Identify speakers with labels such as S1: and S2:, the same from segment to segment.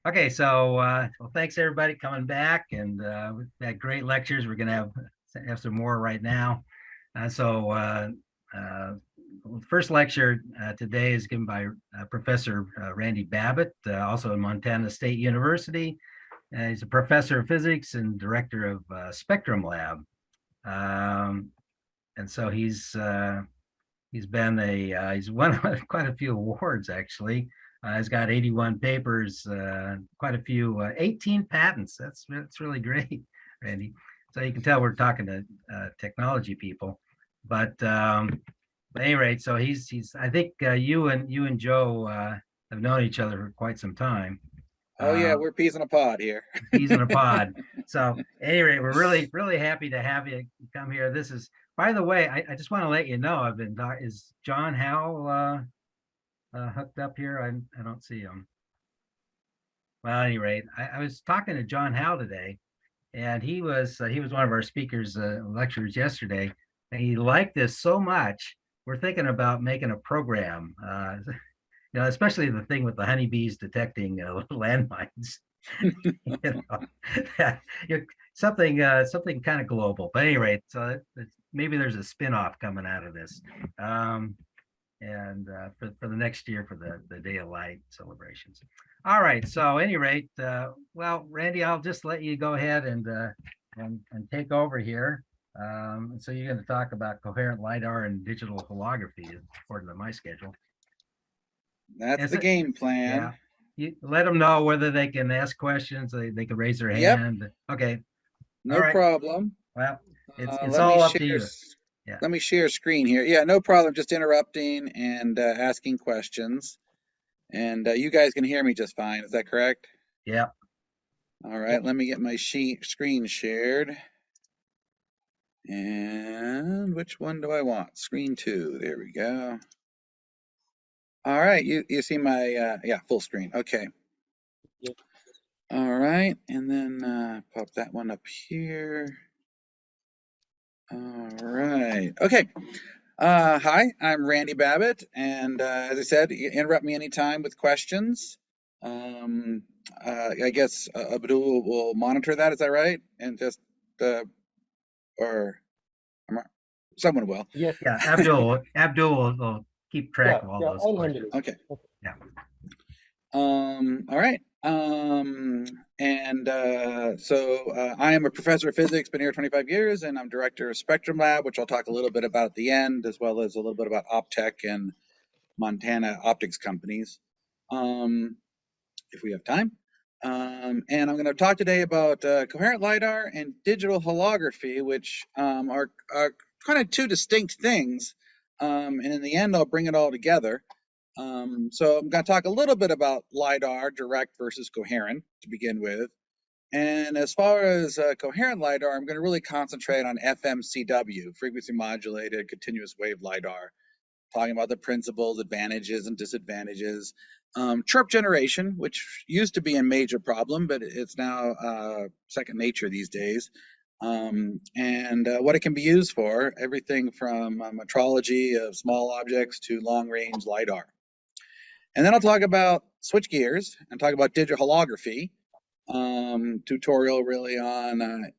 S1: Okay, so well, thanks everybody coming back, and we've had great lectures. We're going to have some more right now. Uh, the first lecture today is given by Professor Randy Babbitt, also in Montana State University. He's a professor of physics and director of Spectrum Lab, and so he's been he's won quite a few awards actually. He's got 81 papers, quite a few, 18 patents. That's really great, Randy. So you can tell we're talking to technology people. But at any rate, so he's. I think you and Joe have known each other for quite some time.
S2: Oh yeah,
S1: Uh,
S2: we're peas in a pod here.
S1: Peas in a pod. So at any rate, we're really happy to have you come here. This is, by the way, I just want to let you know, is John Howell hooked up here? I don't see him. Well, at any rate, I was talking to John Howell today, and he was one of our speakers lecturers yesterday, and he liked this so much. We're thinking about making a program, especially the thing with the honeybees detecting landmines. you know, something kind of global. But anyway, so maybe there's a spin-off coming out of this. And for the next year for the Day of Light celebrations. All right. So, at any rate, well, Randy, I'll just let you go ahead and take over here. So you're going to talk about coherent lidar and digital holography according to my schedule.
S2: That's
S1: Is
S2: the
S1: it?
S2: game plan.
S1: Yeah. You let them know whether they can ask questions. They can raise their
S2: Yep,
S1: hand. Okay. All
S2: no
S1: right.
S2: problem.
S1: Well, it's
S2: Let me
S1: all up to
S2: share.
S1: you. Yeah.
S2: Let me share screen here. Yeah, no problem. Just interrupting and asking questions. And you guys can hear me just fine. Is that correct?
S1: Yeah.
S2: All right. Let me get my screen shared. And which one do I want? Screen 2. There we go. All right. You see my yeah, full screen. Okay.
S3: Yep.
S2: All right. And then pop that one up here. All right. Okay. Hi, I'm Randy Babbitt, and as I said, interrupt me anytime with questions. Um, I guess Abdul will monitor that. Is that right? And just or someone will.
S3: Yes.
S1: Yeah. Abdul will keep track
S3: Yeah.
S1: of all
S3: Yeah.
S1: those
S3: I'll handle
S1: questions.
S3: it.
S2: Okay.
S3: Okay.
S1: Yeah.
S2: All right. So I am a professor of physics, been here 25 years, and I'm director of Spectrum Lab, which I'll talk a little bit about at the end, as well as a little bit about Optech and Montana optics companies, if we have time. And I'm going to talk today about coherent LiDAR and digital holography, which are kind of two distinct things. And in the end, I'll bring it all together. So I'm going to talk a little bit about LiDAR, direct versus coherent, to begin with. And as far as coherent LiDAR, I'm going to really concentrate on FMCW, frequency modulated continuous wave LiDAR, talking about the principles, advantages, and disadvantages. Chirp generation, which used to be a major problem, but it's now second nature these days. And what it can be used for, everything from metrology of small objects to long-range LiDAR. And then I'll talk about switch gears and talk about digital holography, tutorial really on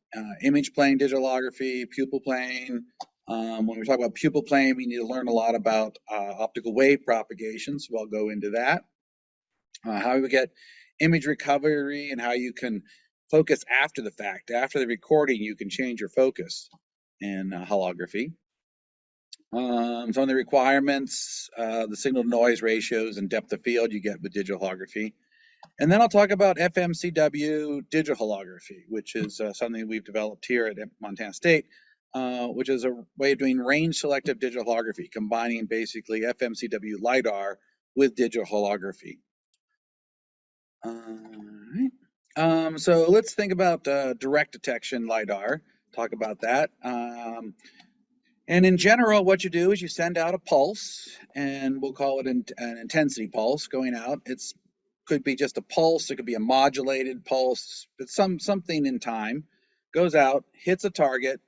S2: image plane digital holography, pupil plane. When we talk about pupil plane, we need to learn a lot about optical wave propagation, so I'll go into that. How we get image recovery and how you can focus after the fact. After the recording, you can change your focus in holography. Some of the requirements, the signal to noise ratios and depth of field you get with digital holography. And then I'll talk about FMCW digital holography, which is something we've developed here at Montana State, which is a way of doing range selective digital holography, combining basically FMCW LiDAR with digital holography. So let's think about direct detection LiDAR, talk about that. And in general, what you do is you send out a pulse, and we'll call it an intensity pulse going out. It's could be just a pulse, it could be a modulated pulse, but something in time goes out, hits a target,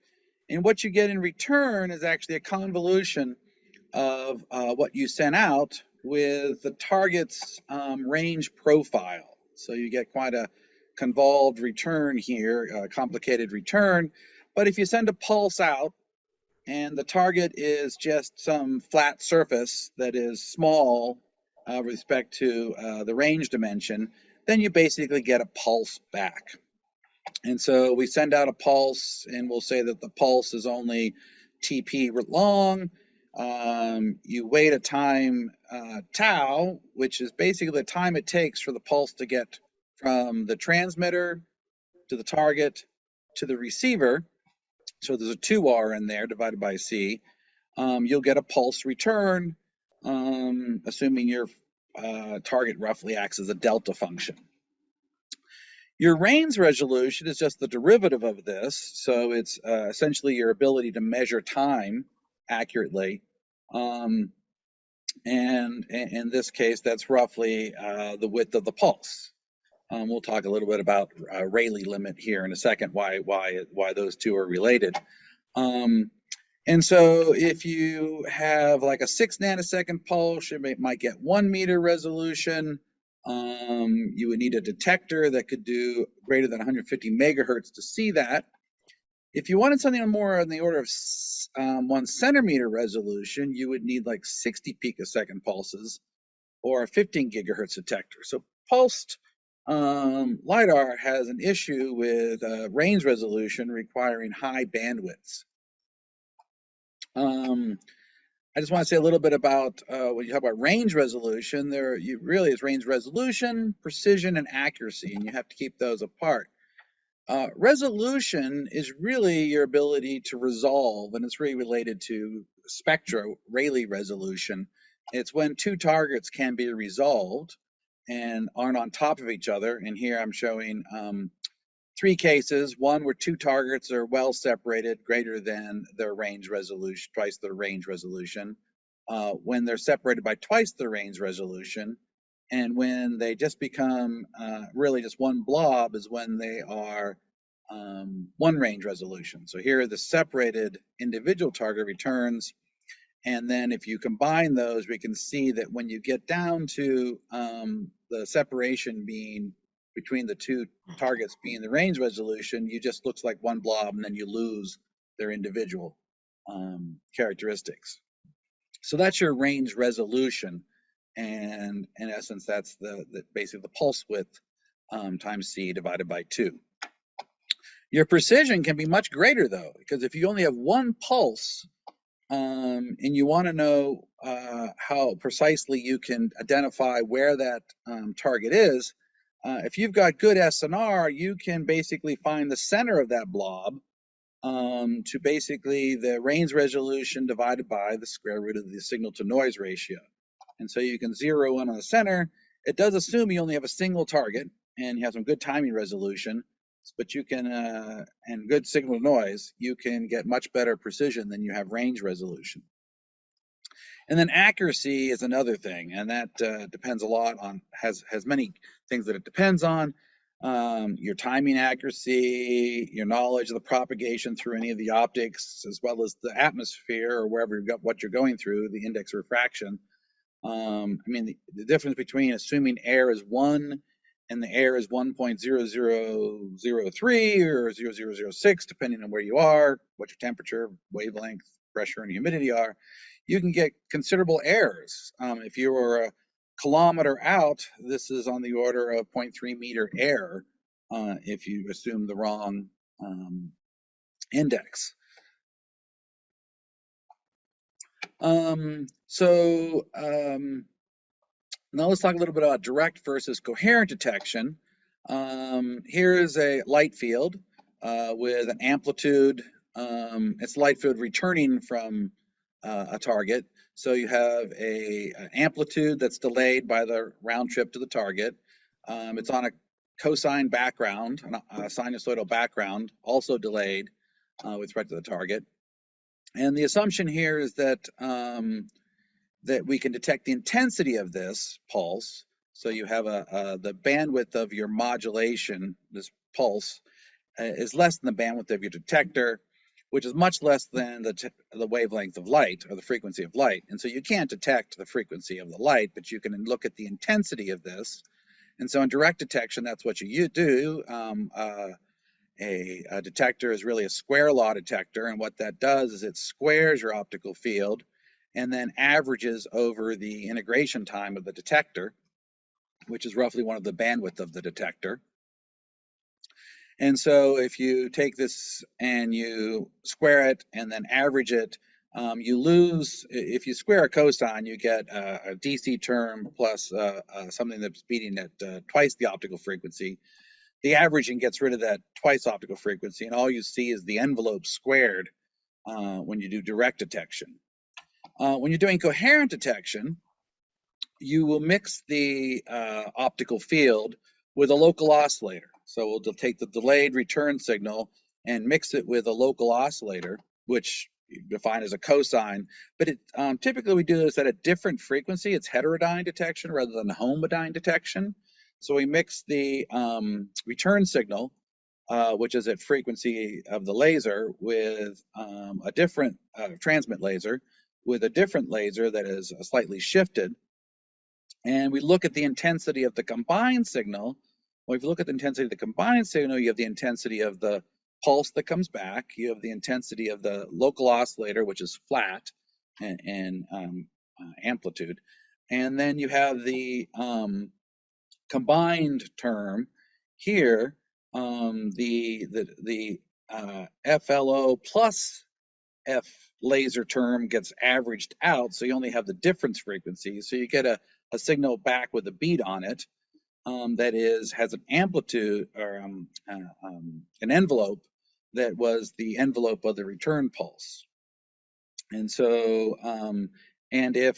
S2: and what you get in return is actually a convolution of what you sent out with the target's range profile. So you get quite a convolved return here, a complicated return. But if you send a pulse out and the target is just some flat surface that is small with respect to the range dimension, then you basically get a pulse back. And so we send out a pulse and we'll say that the pulse is only TP long. You wait a time tau, which is basically the time it takes for the pulse to get from the transmitter to the target to the receiver. So there's a 2R in there divided by C. You'll get a pulse return, assuming your target roughly acts as a delta function. Your range resolution is just the derivative of this, so it's essentially your ability to measure time accurately. And in this case, that's roughly the width of the pulse. We'll talk a little bit about Rayleigh limit here in a second, why those two are related. And so if you have like a 6 nanosecond pulse, you might get 1 meter resolution. You would need a detector that could do greater than 150 megahertz to see that. If you wanted something more on the order of 1 centimeter resolution, you would need like 60 picosecond pulses or a 15 gigahertz detector. So pulsed LiDAR has an issue with range resolution requiring high bandwidths. I just want to say a little bit about when you talk about range resolution, really is range resolution, precision, and accuracy, and you have to keep those apart. Resolution is really your ability to resolve, and it's really related to spectra, Rayleigh resolution. It's when two targets can be resolved and aren't on top of each other. And here I'm showing 3 cases, one where 2 targets are well separated, greater than their range resolution, twice their range resolution, when they're separated by twice the range resolution, and when they just become really just one blob is when they are 1 range resolution. So here are the separated individual target returns, and then if you combine those, we can see that when you get down to the separation being between the 2 targets being the range resolution, you just looks like one blob, and then you lose their individual characteristics. So that's your range resolution, and in essence, that's basically the pulse width times C divided by 2. Your precision can be much greater though, because if you only have 1 pulse, and you want to know how precisely you can identify where that target is, if you've got good SNR, you can basically find the center of that blob to basically the range resolution divided by the square root of the signal to noise ratio. And so you can zero in on the center. It does assume you only have a single target and you have some good timing resolution, but you can, and good signal to noise, you can get much better precision than you have range resolution. And then accuracy is another thing, and that depends a lot on, has many things that it depends on. Your timing accuracy, your knowledge of the propagation through any of the optics, as well as the atmosphere or wherever you've got what you're going through, the index of refraction. I mean, the difference between assuming air is 1 and the air is 1.0003 or 0006, depending on where you are, what your temperature, wavelength, pressure, and humidity are, you can get considerable errors. If you are a kilometer out, this is on the order of 0.3 meter error if you assume the wrong index. Now let's talk a little bit about direct versus coherent detection. Here is a light field with an amplitude. It's light field returning from a target. So you have an amplitude that's delayed by the round trip to the target. It's on a cosine background, a sinusoidal background, also delayed with respect to the target. And the assumption here is that that we can detect the intensity of this pulse. So you have the bandwidth of your modulation, this pulse, is less than the bandwidth of your detector, which is much less than the wavelength of light or the frequency of light. And so you can't detect the frequency of the light, but you can look at the intensity of this. And so in direct detection, that's what you do. A detector is really a square law detector, and what that does is it squares your optical field and then averages over the integration time of the detector, which is roughly one of the bandwidth of the detector. And so if you take this and you square it and then average it, you lose. If you square a cosine, you get a DC term plus something that's beating at twice the optical frequency. The averaging gets rid of that twice optical frequency, and all you see is the envelope squared when you do direct detection. When you're doing coherent detection, you will mix the optical field with a local oscillator. So we'll take the delayed return signal and mix it with a local oscillator, which you define as a cosine. But typically we do this at a different frequency. It's heterodyne detection rather than homodyne detection. So we mix the return signal, which is at frequency of the laser, with a different transmit laser, with a different laser that is slightly shifted. And we look at the intensity of the combined signal. Well, if you look at the intensity of the combined signal, you have the intensity of the pulse that comes back. You have the intensity of the local oscillator, which is flat and amplitude. And then you have the combined term here, the FLO plus F laser term gets averaged out, so you only have the difference frequency. So you get a signal back with a beat on it that has an amplitude or an envelope that was the envelope of the return pulse. And so, and if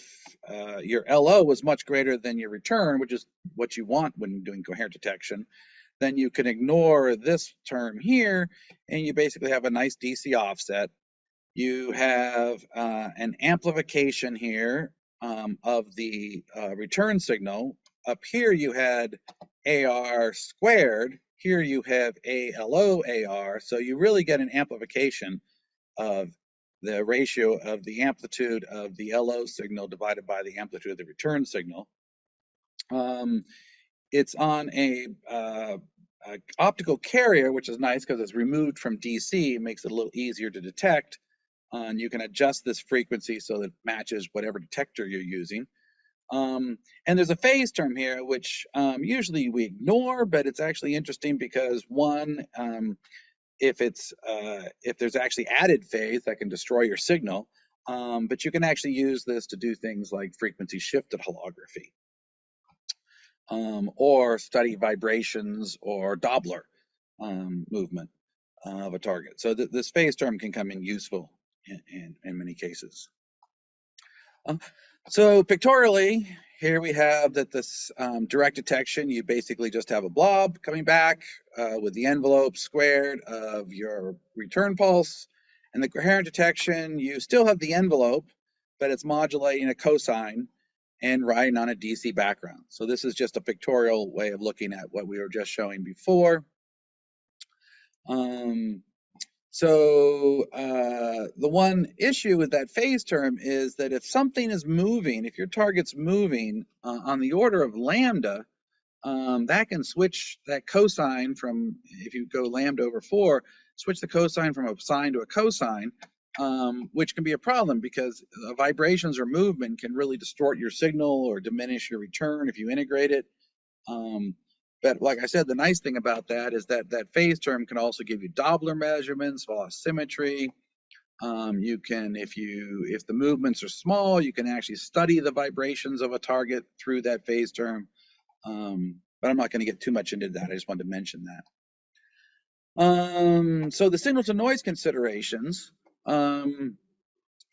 S2: your LO was much greater than your return, which is what you want when doing coherent detection, then you can ignore this term here, and you basically have a nice DC offset. You have an amplification here of the return signal. Up here you had AR squared. Here you have ALO AR. So you really get an amplification of the ratio of the amplitude of the LO signal divided by the amplitude of the return signal. It's on a optical carrier, which is nice because it's removed from DC, makes it a little easier to detect. And you can adjust this frequency so that it matches whatever detector you're using. And there's a phase term here, which usually we ignore, but it's actually interesting because one, if there's actually added phase, that can destroy your signal. But you can actually use this to do things like frequency shifted holography, or study vibrations or Doppler movement of a target. So this phase term can come in useful in many cases. So pictorially, here we have that this direct detection, you basically just have a blob coming back with the envelope squared of your return pulse. And the coherent detection, you still have the envelope, but it's modulating a cosine and riding on a DC background. So this is just a pictorial way of looking at what we were just showing before. So the one issue with that phase term is that if something is moving, if your target's moving on the order of lambda, that can switch that cosine from, if you go lambda over 4, switch the cosine from a sine to a cosine, which can be a problem because vibrations or movement can really distort your signal or diminish your return if you integrate it. But like I said, the nice thing about that is that that phase term can also give you Doppler measurements, velocimetry. You can, if the movements are small, you can actually study the vibrations of a target through that phase term. But I'm not going to get too much into that. I just wanted to mention that. So the signal to noise considerations,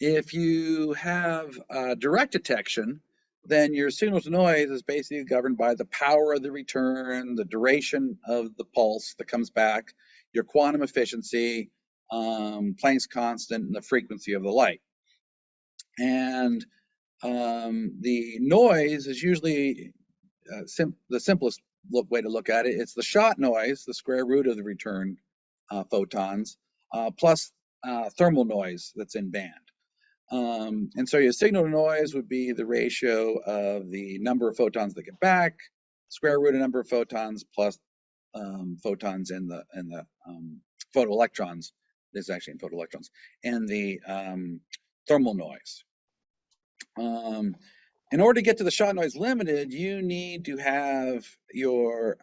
S2: if you have direct detection, then your signal to noise is basically governed by the power of the return, the duration of the pulse that comes back, your quantum efficiency, Planck's constant, and the frequency of the light. And the noise is usually the simplest way to look at it. It's the shot noise, the square root of the return photons, plus thermal noise that's in band. And so your signal to noise would be the ratio of the number of photons that get back square root of number of photons plus photons in the photoelectrons. This is actually in photoelectrons, and the thermal noise. In order to get to the shot noise limited, you need to have your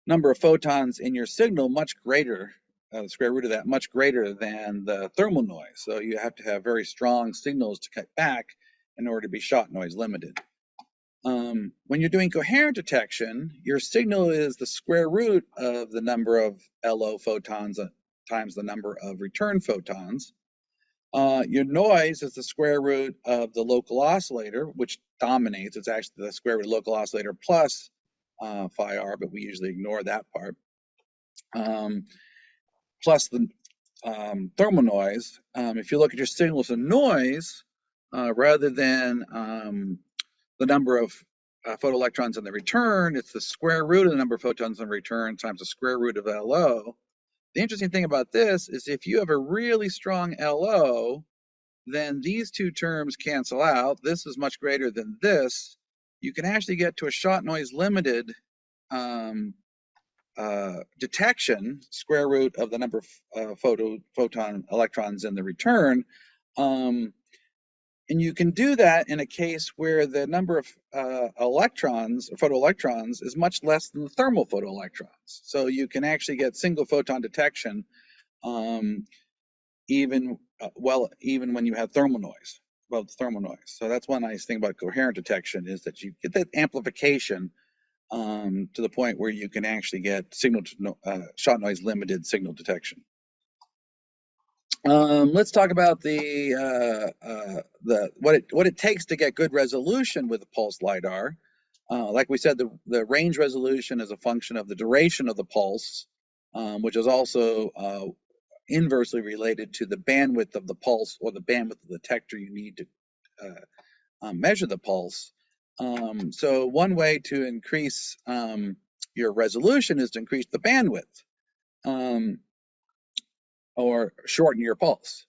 S2: number of photons in your signal much greater, the square root of that much greater than the thermal noise. So you have to have very strong signals to cut back in order to be shot noise limited. When you're doing coherent detection, your signal is the square root of the number of LO photons times the number of return photons. Your noise is the square root of the local oscillator, which dominates. It's actually the square root of local oscillator plus phi r, but we usually ignore that part. Plus the thermal noise. If you look at your signal as a noise, rather than the number of photoelectrons in the return, it's the square root of the number of photons in the return times the square root of LO. The interesting thing about this is if you have a really strong LO, then these two terms cancel out. This is much greater than this. You can actually get to a shot noise limited detection, square root of the number of photon electrons in the return. And you can do that in a case where the number of electrons, or photoelectrons, is much less than the thermal photoelectrons. So you can actually get single photon detection even when you have thermal noise, above the thermal noise. So that's one nice thing about coherent detection, is that you get that amplification to the point where you can actually get signal to shot noise limited signal detection. Let's talk about what it takes to get good resolution with the pulse lidar. Like we said, the range resolution is a function of the duration of the pulse, which is also inversely related to the bandwidth of the pulse, or the bandwidth of the detector you need to measure the pulse. So one way to increase your resolution is to increase the bandwidth. Or shorten your pulse.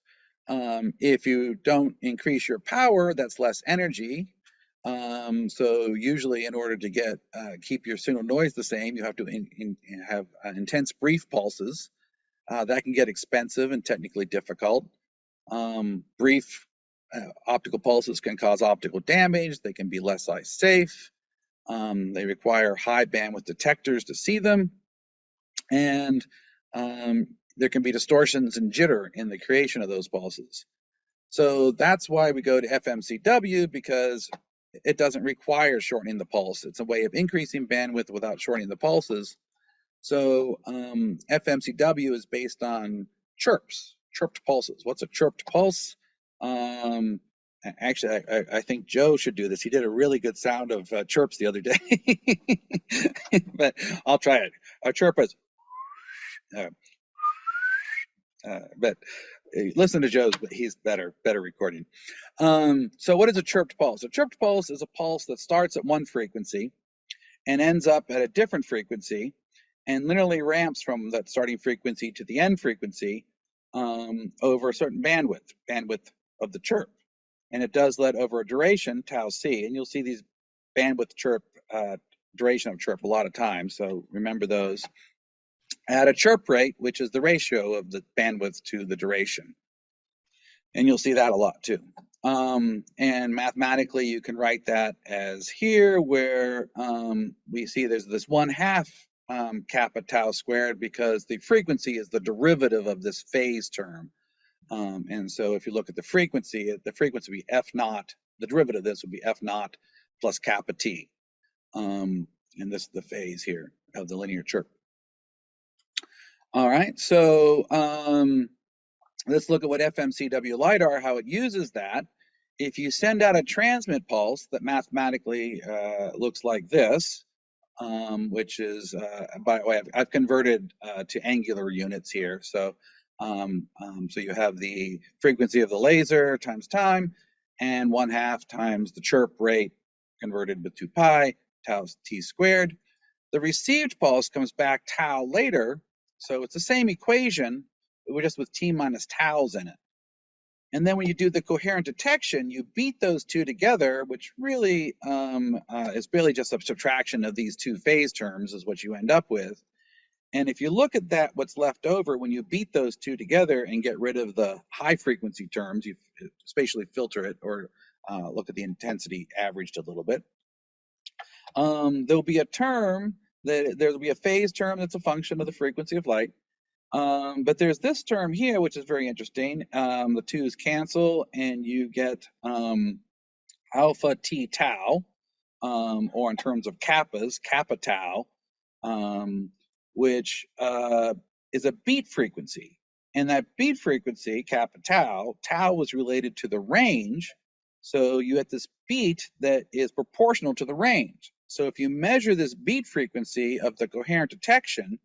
S2: If you don't increase your power, that's less energy. So usually, in order to keep your signal noise the same, you have to have intense brief pulses. That can get expensive and technically difficult. Brief optical pulses can cause optical damage. They can be less eye safe. They require high bandwidth detectors to see them, and there can be distortions and jitter in the creation of those pulses. So that's why we go to Fmcw, because it doesn't require shortening the pulse. It's a way of increasing bandwidth without shortening the pulses. So Fmcw is based on chirps, chirped pulses. What's a chirped pulse? Actually, I think Joe should do this. He did a really good sound of chirps the other day, but I'll try it. A chirp is... but listen to Joe's, but he's better recording. So what is a chirped pulse? A chirped pulse is a pulse that starts at one frequency and ends up at a different frequency, and linearly ramps from that starting frequency to the end frequency over a certain bandwidth of the chirp. And it does that over a duration, tau c, and you'll see these bandwidth chirp, duration of chirp a lot of times, so remember those. At a chirp rate, which is the ratio of the bandwidth to the duration. And you'll see that a lot too. And mathematically, you can write that as here, where we see there's this 1/2 kappa tau squared, because the frequency is the derivative of this phase term. And so if you look at the frequency would be f naught. The derivative of this would be f naught plus kappa t. And this is the phase here of the linear chirp. All right, so let's look at what Fmcw LiDAR, how it uses that. If you send out a transmit pulse that mathematically looks like this, which is, by the way, I've converted to angular units here. So, so you have the frequency of the laser times time, and 1/2 times the chirp rate converted with 2 pi, tau t squared. The received pulse comes back tau later. So it's the same equation, but we're just with t minus taus in it. And then when you do the coherent detection, you beat those two together, which really is really just a subtraction of these two phase terms is what you end up with. And if you look at that, what's left over when you beat those two together and get rid of the high frequency terms, you spatially filter it or look at the intensity averaged a little bit. There'll be a term there'll be a phase term that's a function of the frequency of light. But there's this term here, which is very interesting. The twos cancel and you get alpha t tau, or in terms of kappas, kappa tau, which is a beat frequency. And that beat frequency, kappa tau, tau was related to the range. So you get this beat that is proportional to the range. So if you measure this beat frequency of the coherent detection,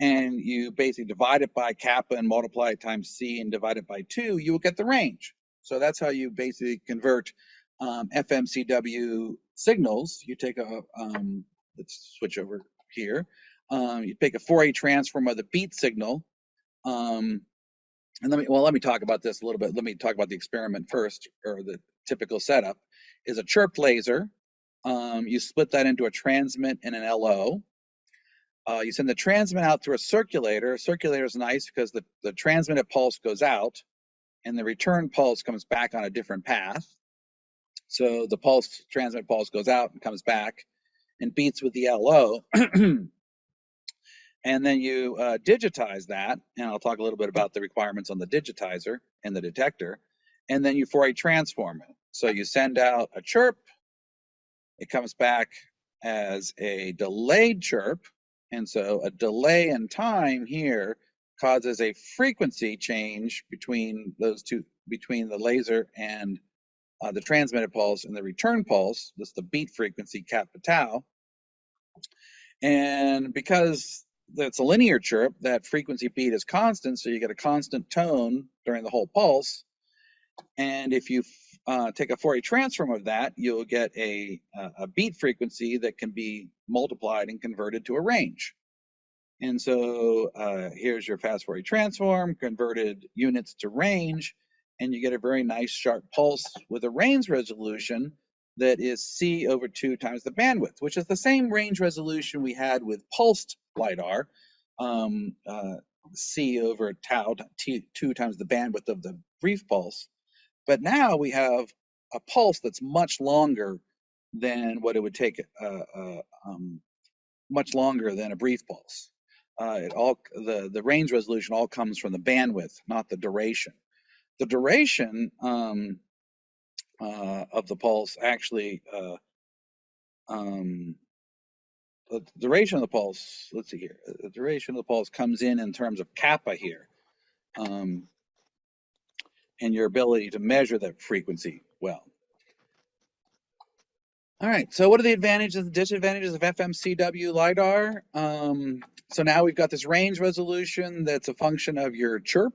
S2: and you basically divide it by kappa and multiply it times c and divide it by 2, you will get the range. So that's how you basically convert FMCW signals. You take a, let's switch over here. You take a Fourier transform of the beat signal. And let me talk about this a little bit. Let me talk about the experiment first, or the typical setup is a chirped laser. You split that into a transmit and an LO. You send the transmit out through a circulator. A circulator is nice because the transmitted pulse goes out and the return pulse comes back on a different path. So the transmit pulse goes out and comes back and beats with the LO. And then you digitize that, and I'll talk a little bit about the requirements on the digitizer and the detector, and then you Fourier transform it. So you send out a chirp, it comes back as a delayed chirp, and so a delay in time here causes a frequency change between those two, between the laser and the transmitted pulse and the return pulse. That's the beat frequency, kappa tau. And because that's a linear chirp, that frequency beat is constant, so you get a constant tone during the whole pulse. And if you take a Fourier transform of that, you'll get a beat frequency that can be multiplied and converted to a range. And so here's your fast Fourier transform, converted units to range, and you get a very nice sharp pulse with a range resolution that is C over 2 times the bandwidth, which is the same range resolution we had with pulsed LiDAR, C over tau, 2 times the bandwidth of the brief pulse. But now we have a pulse that's much longer than what it would take, much longer than a brief pulse. The range resolution all comes from the bandwidth, not the duration. The duration of the pulse actually, the duration of the pulse, let's see here, the duration of the pulse comes in terms of kappa here, and your ability to measure that frequency well. All right, so what are the advantages and disadvantages of FMCW LiDAR? So now we've got this range resolution that's a function of your chirp.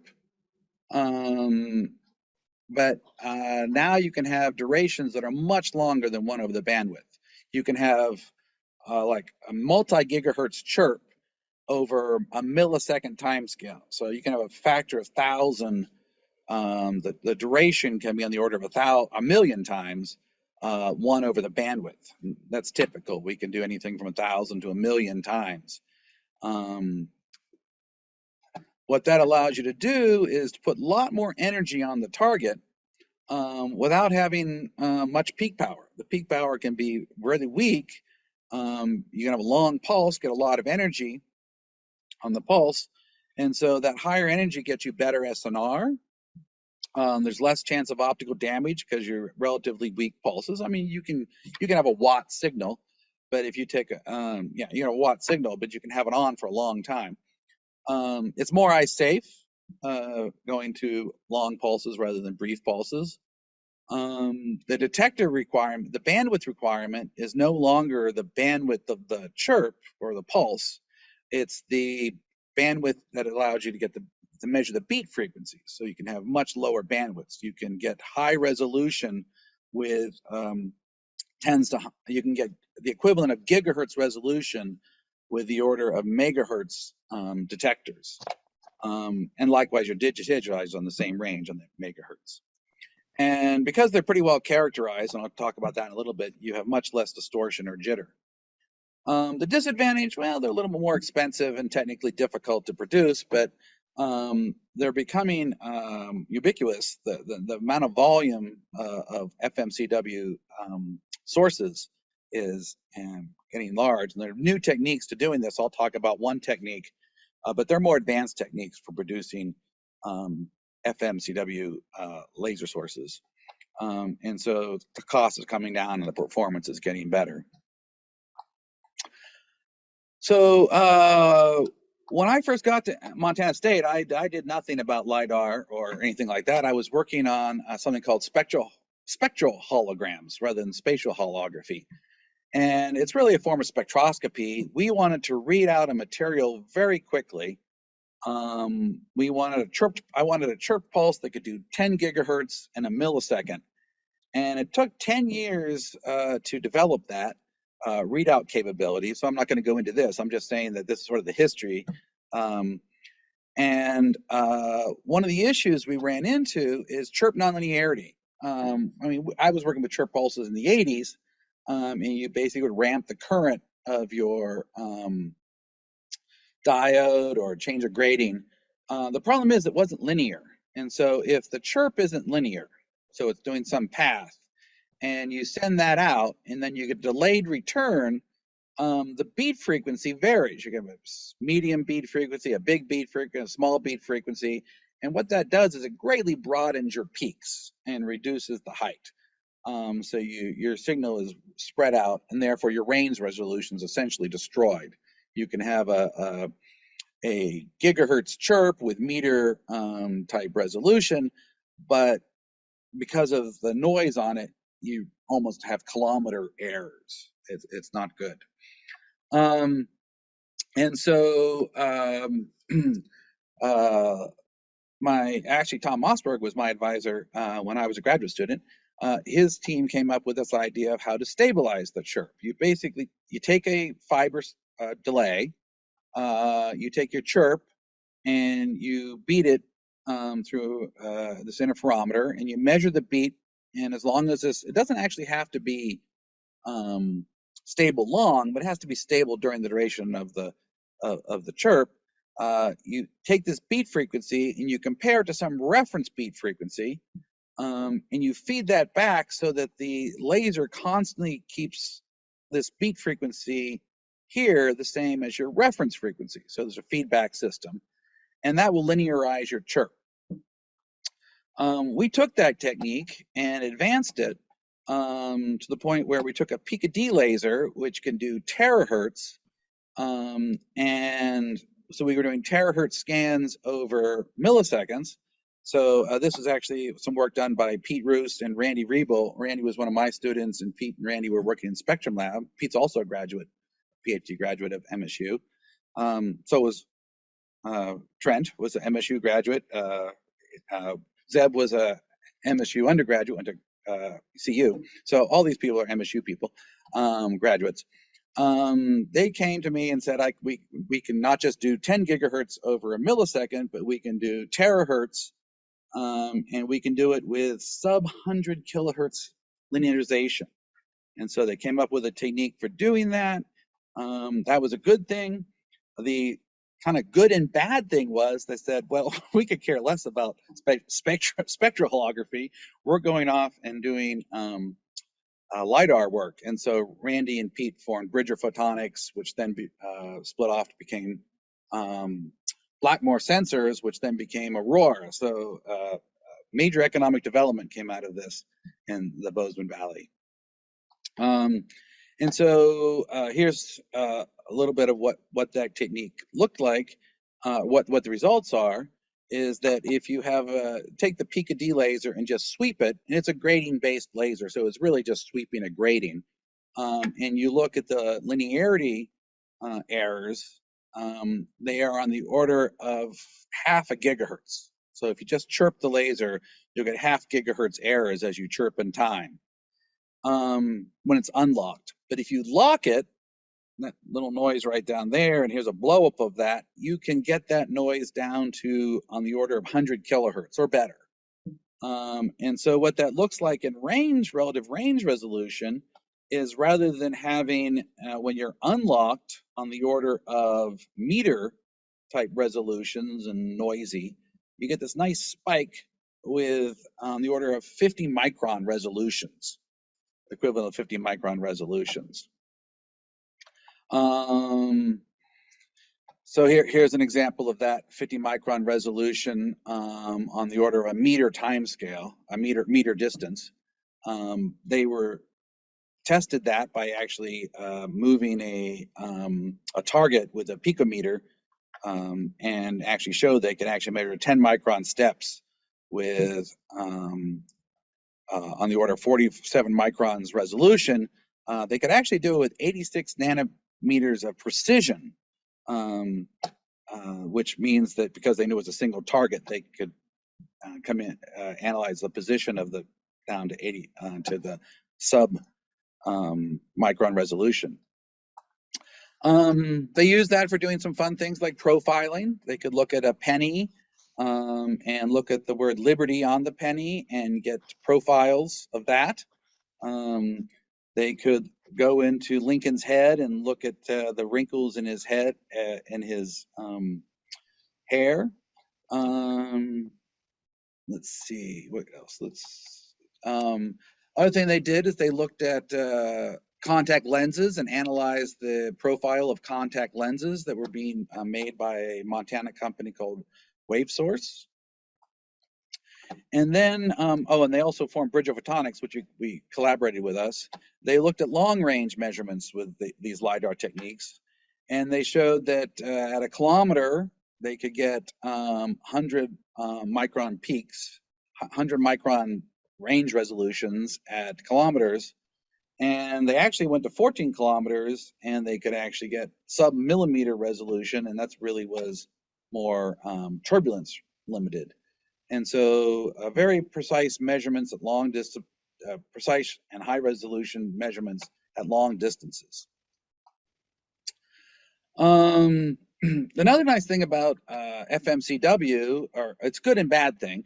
S2: But now you can have durations that are much longer than 1 over the bandwidth. You can have like a multi-gigahertz chirp over a millisecond time scale. So you can have a factor of 1,000. The duration can be on the order of a million times 1 over the bandwidth. That's typical. We can do anything from 1,000 to 1,000,000 times. What that allows you to do is to put a lot more energy on the target without having much peak power. The peak power can be really weak. You can have a long pulse, get a lot of energy on the pulse, and so that higher energy gets you better SNR. There's less chance of optical damage because you're relatively weak pulses. I mean, you can have a watt signal, but if you take a a watt signal, but you can have it on for a long time. It's more eye safe going to long pulses rather than brief pulses. The detector requirement, the bandwidth requirement, is no longer the bandwidth of the chirp or the pulse. It's the bandwidth that allows you to get to measure the beat frequency. So you can have much lower bandwidths. You can get high resolution with you can get the equivalent of gigahertz resolution with the order of megahertz detectors. And likewise, your digitized on the same range on the megahertz. And because they're pretty well characterized, and I'll talk about that in a little bit, you have much less distortion or jitter. The disadvantage, well, they're a little more expensive and technically difficult to produce, but they're becoming ubiquitous. The amount of volume of FMCW sources is getting large, and there are new techniques to doing this. I'll talk about one technique, but they're more advanced techniques for producing FMCW laser sources. And so the cost is coming down and the performance is getting better. So when I first got to Montana State, I did nothing about LIDAR or anything like that. I was working on something called spectral holograms rather than spatial holography. And it's really a form of spectroscopy. We wanted to read out a material very quickly. I wanted a chirped pulse that could do 10 gigahertz in a millisecond. And it took 10 years to develop that readout capability. So I'm not going to go into this. I'm just saying that this is sort of the history. And one of the issues we ran into is chirp non-linearity. I mean, I was working with chirp pulses in the 80s, and you basically would ramp the current of your diode or change of grading. The problem is it wasn't linear. And so if the chirp isn't linear, so it's doing some path, and you send that out, and then you get delayed return, the beat frequency varies. You get a medium beat frequency, a big beat frequency, a small beat frequency, and what that does is it greatly broadens your peaks and reduces the height. So your signal is spread out, and therefore your range resolution is essentially destroyed. You can have a gigahertz chirp with meter type resolution, but because of the noise on it, you almost have kilometer errors. It's not good. And so Tom Mossberg was my advisor when I was a graduate student. His team came up with this idea of how to stabilize the chirp. You take a fiber delay, you take your chirp, and you beat it through this interferometer, and you measure the beat. And as long as it doesn't actually have to be stable long, but it has to be stable during the duration of the chirp. You take this beat frequency and you compare it to some reference beat frequency, and you feed that back so that the laser constantly keeps this beat frequency here the same as your reference frequency. So there's a feedback system, and that will linearize your chirp. We took that technique and advanced it to the point where we took a Picadilly laser, which can do terahertz, and so we were doing terahertz scans over milliseconds. So this was actually some work done by Pete Roos and Randy Riebel. Randy was one of my students, and Pete and Randy were working in Spectrum Lab. Pete's also a PhD graduate of MSU. So was Trent was an MSU graduate. Zeb was a MSU undergraduate, went to CU. So all these people are MSU people, graduates. They came to me and said, we can not just do 10 gigahertz over a millisecond, but we can do terahertz, and we can do it with sub 100 kilohertz linearization. And so they came up with a technique for doing that. That was a good thing. The kind of good and bad thing was they said, well, we could care less about spectral holography. We're going off and doing LIDAR work. And so Randy and Pete formed Bridger Photonics, which then split off to become Blackmore Sensors, which then became Aurora. So major economic development came out of this in the Bozeman Valley. And so here's a little bit of what that technique looked like. What the results are is that if you have take the Picadilly laser and just sweep it, and it's a grading-based laser, so it's really just sweeping a grading, and you look at the linearity errors, they are on the order of half a gigahertz. So if you just chirp the laser, you'll get half gigahertz errors as you chirp in time when it's unlocked. But if you lock it, that little noise right down there, and here's a blow up of that, you can get that noise down to on the order of 100 kilohertz or better. And so what that looks like in range, relative range resolution, is rather than having when you're unlocked on the order of meter type resolutions and noisy, you get this nice spike with on the order of 50 micron resolutions, equivalent of 50 micron resolutions. So here's an example of that 50 micron resolution on the order of a meter time scale, a meter distance. They were tested that by actually moving a target with a picometer and actually showed they could actually measure 10 micron steps with on the order of 47 microns resolution. They could actually do it with 86 nanometers of precision, which means that because they knew it was a single target, they could come in, analyze the position of the down to 80 to the sub micron resolution. They use that for doing some fun things like profiling. They could look at a penny and look at the word liberty on the penny and get profiles of that. They could go into Lincoln's head and look at the wrinkles in his head and his hair. Let's see what else. Other thing they did is they looked at contact lenses and analyzed the profile of contact lenses that were being made by a Montana company called WaveSource. And then, and they also formed Bridge of Photonics, which we collaborated with us. They looked at long range measurements with these LiDAR techniques. And they showed that at a kilometer, they could get 100 micron peaks, 100 micron range resolutions at kilometers. And they actually went to 14 kilometers and they could actually get sub-millimeter resolution. And that's really was more turbulence limited. And so very precise measurements at long distance, precise and high resolution measurements at long distances. Another nice thing about FMCW, or it's good and bad thing,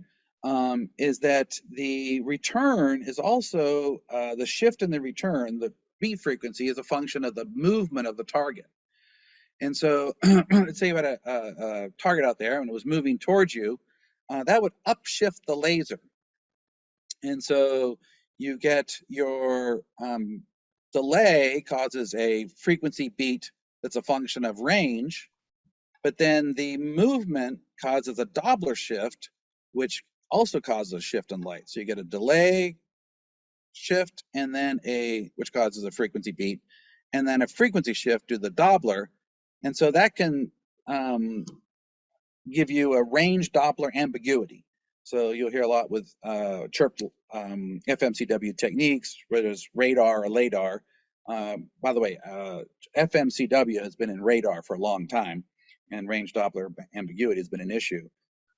S2: is that the return is also, the shift in the return, the beat frequency is a function of the movement of the target. And so let's say you had a target out there and it was moving towards you, that would upshift the laser. And so you get your delay causes a frequency beat that's a function of range, but then the movement causes a Doppler shift, which also causes a shift in light. So you get a delay shift and then which causes a frequency beat, and then a frequency shift to the Doppler. And so that can give you a range Doppler ambiguity. So you'll hear a lot with chirped FMCW techniques, whether it's radar or LiDAR. By the way, FMCW has been in radar for a long time, and range Doppler ambiguity has been an issue.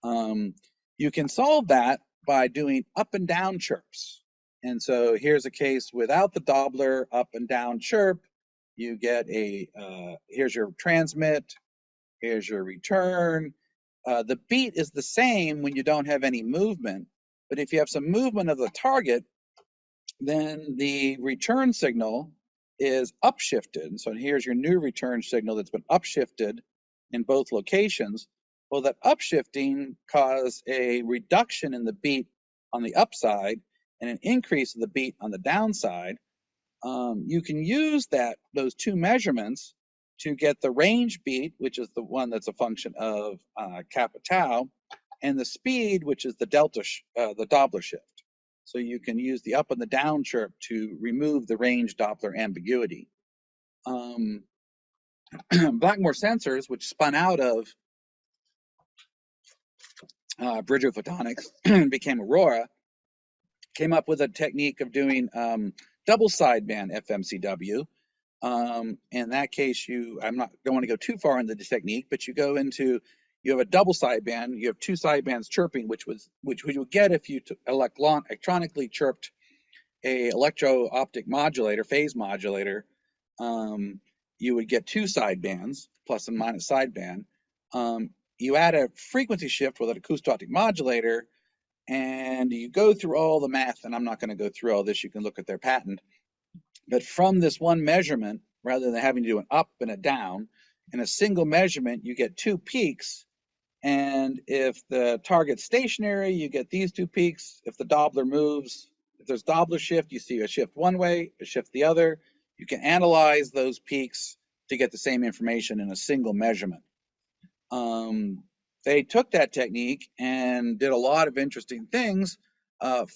S2: You can solve that by doing up and down chirps. And so here's a case without the Doppler up and down chirp. You get here's your transmit, here's your return. The beat is the same when you don't have any movement, but if you have some movement of the target, then the return signal is upshifted. So here's your new return signal that's been upshifted in both locations. Well, that upshifting caused a reduction in the beat on the upside and an increase of the beat on the downside. You can use those two measurements to get the range beat, which is the one that's a function of kappa tau, and the speed, which is the the Doppler shift. So you can use the up and the down chirp to remove the range Doppler ambiguity. Blackmore Sensors, which spun out of Bridge of Photonics and became Aurora, came up with a technique of doing double sideband FMCW. In that case, don't want to go too far into the technique, but you have a double sideband, you have two sidebands chirping, which you would get if you electronically chirped a electro-optic modulator, phase modulator, you would get two sidebands, plus and minus sideband. You add a frequency shift with an acousto-optic modulator, and you go through all the math, and I'm not going to go through all this. You can look at their patent. But from this one measurement, rather than having to do an up and a down, in a single measurement, you get two peaks. And if the target's stationary, you get these two peaks. If the Doppler moves, if there's Doppler shift, you see a shift one way, a shift the other. You can analyze those peaks to get the same information in a single measurement. They took that technique and did a lot of interesting things.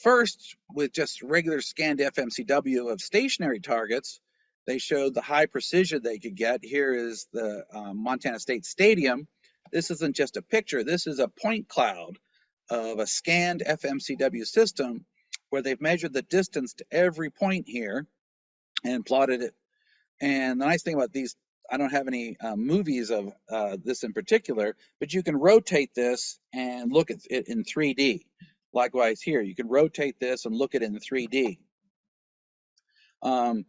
S2: First, with just regular scanned FMCW of stationary targets, they showed the high precision they could get. Here is the Montana State Stadium. This isn't just a picture. This is a point cloud of a scanned FMCW system where they've measured the distance to every point here and plotted it. And the nice thing about these, I don't have any movies of this in particular, but you can rotate this and look at it in 3D. Likewise here, you can rotate this and look at it in 3D. One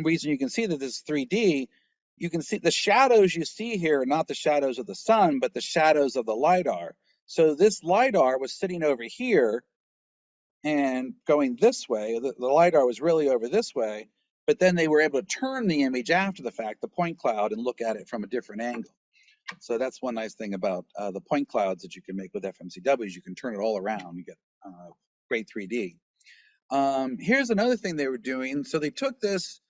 S2: reason you can see that this is 3D, you can see the shadows you see here are not the shadows of the sun, but the shadows of the LiDAR. So this LiDAR was sitting over here and going this way. The LiDAR was really over this way, but then they were able to turn the image after the fact, the point cloud, and look at it from a different angle. So that's one nice thing about the point clouds that you can make with FMCWs. You can turn it all around. You get great 3D. Here's another thing they were doing. So they took this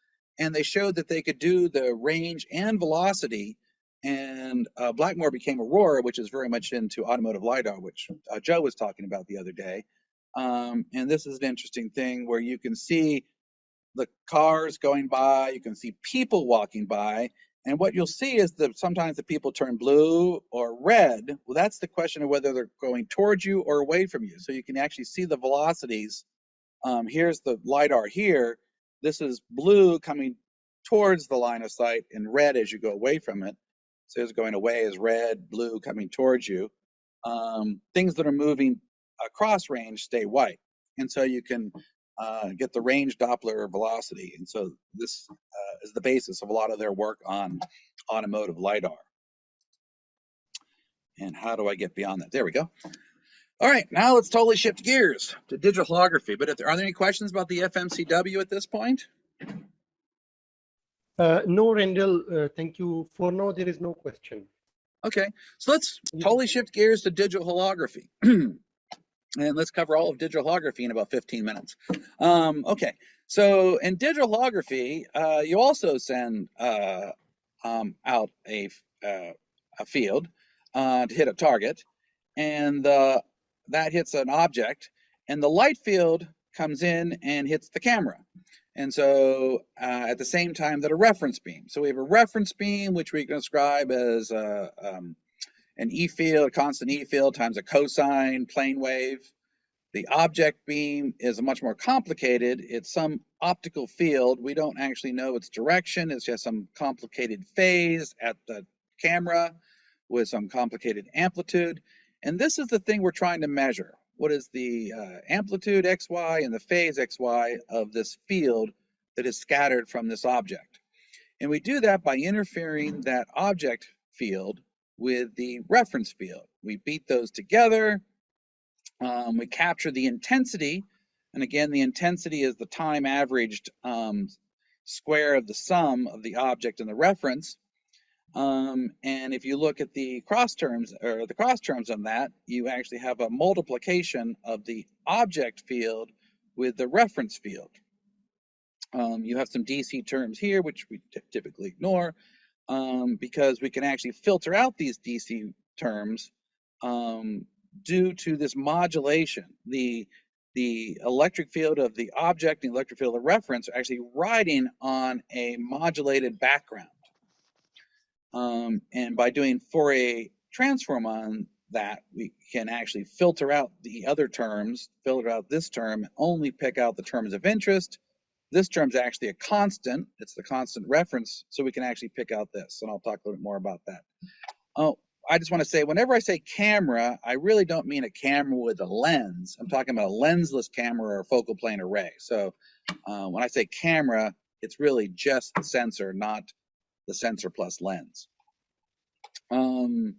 S2: and they showed that they could do the range and velocity. And Blackmore became Aurora, which is very much into automotive LiDAR, which Joe was talking about the other day. And this is an interesting thing where you can see the cars going by, you can see people walking by, and what you'll see is that sometimes the people turn blue or red. Well, that's the question of whether they're going towards you or away from you. So you can actually see the velocities. Here's the LiDAR here. This is blue coming towards the line of sight and red as you go away from it. So it's going away is red, blue coming towards you. Things that are moving across range stay white. And so you can get the range Doppler velocity. And so this is the basis of a lot of their work on automotive LiDAR. And how do I get beyond that? There we go. All right, now let's totally shift gears to digital holography. But are there any questions about the FMCW at this point?
S3: No, Randall, thank you. For now, there is no question.
S2: Okay, so let's totally shift gears to digital holography. And let's cover all of digital holography in about 15 minutes. Okay, so in digital holography, you also send out a field to hit a target, and that hits an object, and the light field comes in and hits the camera. And so at the same time that a reference beam. So we have a reference beam, which we can describe as an E field, a constant E field times a cosine plane wave. The object beam is much more complicated. It's some optical field. We don't actually know its direction. It's just some complicated phase at the camera with some complicated amplitude. And this is the thing we're trying to measure. What is the amplitude XY and the phase XY of this field that is scattered from this object? And we do that by interfering that object field with the reference field. We beat those together. We capture the intensity. And again, the intensity is the time averaged square of the sum of the object and the reference. And if you look at the cross terms on that, you actually have a multiplication of the object field with the reference field. You have some DC terms here, which we typically ignore, because we can actually filter out these DC terms due to this modulation. The electric field of the object and the electric field of reference are actually riding on a modulated background. And by doing Fourier transform on that, we can actually filter out the other terms, filter out this term, only pick out the terms of interest. This term is actually a constant. It's the constant reference, so we can actually pick out this, and I'll talk a little bit more about that. Oh, I just want to say, whenever I say camera, I really don't mean a camera with a lens. I'm talking about a lensless camera or a focal plane array. So when I say camera, it's really just the sensor, not the sensor plus lens. All